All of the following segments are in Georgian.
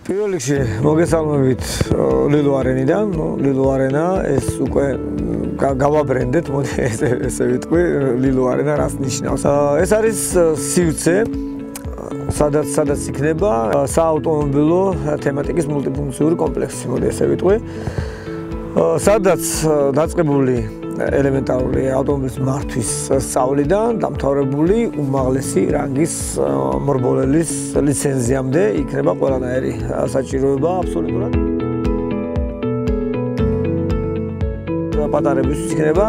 პირველ რიგში მოგესალმებით ლილო არენიდან. ლილო არენა ეს უკვე გავაბრენდეთ, მოდი ესე ვიტყვი, ლილო არენა რას ნიშნავს. ეს არის სივრცე, სადაც იქნება საავტომობილო თემატიკის მულტიფუნქციური კომპლექსი, მოდი ესე ვიტყვი. სადაც დაწყებული ელემენტარული ავტომობილის მართვის სწავლიდან დამთავრებული უმაღლესი რანგის მორბოლელის ლიცენზიამდე იქნება ყველანაირი საჭიროება აბსოლუტურად. პატარებისთვის იქნება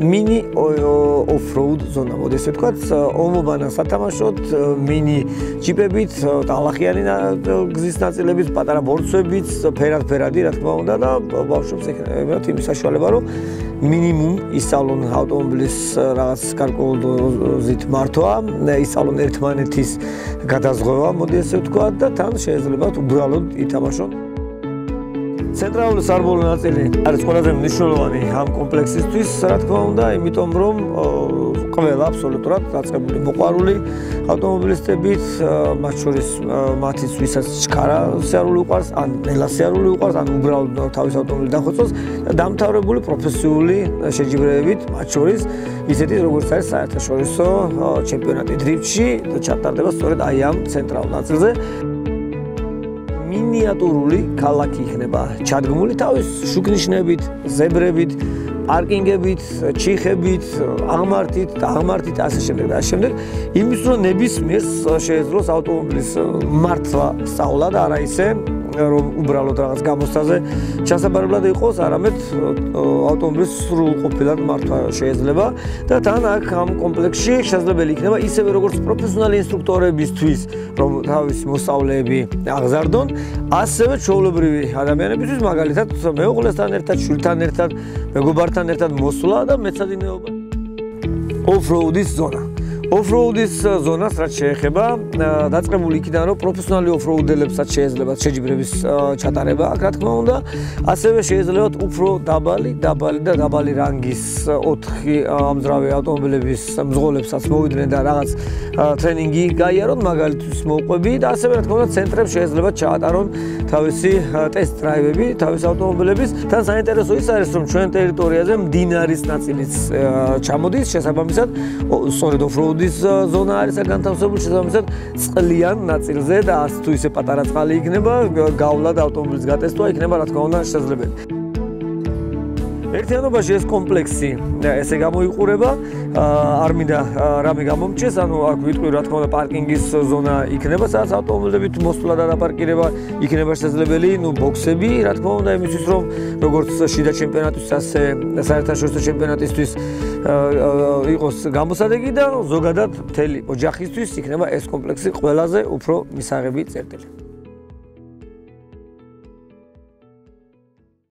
mini off-road ზონა, მოდი ესე ვთქვათ, ომობანა სათამაშოდ, mini ჯიპებით, ტალახიანი გზის ნაწილებით, პატარა ბორცვებით, ფერად-ფერადი, რა თქმა უნდა და ბავშვებს ეხება იმის საშუალება, რომ მინიმუმ ისწავლონ ავტომობილის რაღაც გარკვეულზით მართვა, ისწავლონ ერთმანეთის გადაზღვევა, მოდი ესე ვთქვათ და თან შეიძლება უბრალოდ ითამაშონ. ცენტრალური სარბოლო ნაწილი არის ყველაზე მნიშვნელოვანი ამ კომპლექსისთვის, რა თქმა უნდა, იმიტომ რომ ყველა აბსოლუტურად დაწყებული მოყვარული ავტომობილისტებით, მათ შორის მათიც ვისაც ჩქარა სიარული უყვარს, ან ნელა სიარული უყვარს, ან უბრალოდ თავის ავტომობილი დახვეწოს და დამთავრებული პროფესიული შეჯიბრებებით, მათ შორის ისეთი როგორც არის საერთაშორისო ჩემპიონატი დრიფტში და ჩატარდება სწორედ აი ამ ცენტრალურ ნაწილზე. მინიატურული ქალაქი იქნება ჩადგმული თავის შუქნიშნებით, ზებრებით, პარკინგებით, ჩიხებით, აღმართით და აღმართით ასე შემდეგ და ასე შემდეგ, იმის რომ ნებისმიერს შეეძლოს ავტომობილის მართვა სწავლა და არა ისე რომ უბრალოდ რაღაც გამოსტაზე ჩასაბარებლად იყოს, არამედ ავტომობილის სრულყოფილად მართვა შეიძლება და თან აქ ამ კომპლექსში შესაძლებელი იქნება ისევე როგორც პროფესიონალი ინსტრუქტორებისთვის, რომ თავის მოსწავლეები აღზარდონ, ასევე ჩვეულებრივი ადამიანებისთვის, მაგალითად მეუღლესთან ერთად, შვილთან ერთად, მეგობართან ერთად მოსვლა და მეცადინეობა. Off-road-ის ზონა. Off-road-ის ზონას რაც შეეხება, დაწყებული იქიდან რომ პროფესიონალი off-road-ელებსაც შეეძლებათ შეჯიბრების ჩატარება, აქ რა თქმა უნდა, ასევე შეეძლებათ უფრო დაბალი რანგის 4 ამძრავი ავტომობილების მძღოლებსაც მოვიდნენ და რაღაც ტრენინგი გაიარონ, მაგალითის მოუყვები და ასევე რა თქმა უნდა, ცენტრებს შეეძლებათ ჩაატარონ თავისი ტესტ დრაივები, თავის ავტომობილების. თან საინტერესო ის არის, რომ ჩვენ ტერიტორიაზე მდინარის ნაწილიც ჩამოდის, შესაბამისად, სწორედ off-road ზონა არის განთავსებული შესაბამისად წყლიან ნაწილზე და არც თუ ისე პატარა წყალი იქნება, გავლა და ავტომობილის გატესტვა იქნება რა თქმა უნდა შესაძლებელი. ერთიანობაში ეს კომპლექსი ესე გამოიყურება, არ მინდა რამე გამომჩეს, ანუ აქ ვიტყვი რა თქმა უნდა პარკინგის ზონა იქნება, სადაც ავტომობილებით მოსვლა და დაპარკირება იქნება შესაძლებელი, ბოქსები, რა თქმა უნდა, იმისთვის რომ როგორც შიდა ჩემპიონატისთვის, ასე საერთაშორისო ჩემპიონატისთვის იყოს გამოსადეგი და ზოგადად მთელი ოჯახისთვის იქნება ეს კომპლექსი ყველაზე უფრო მისაღები წერტილი.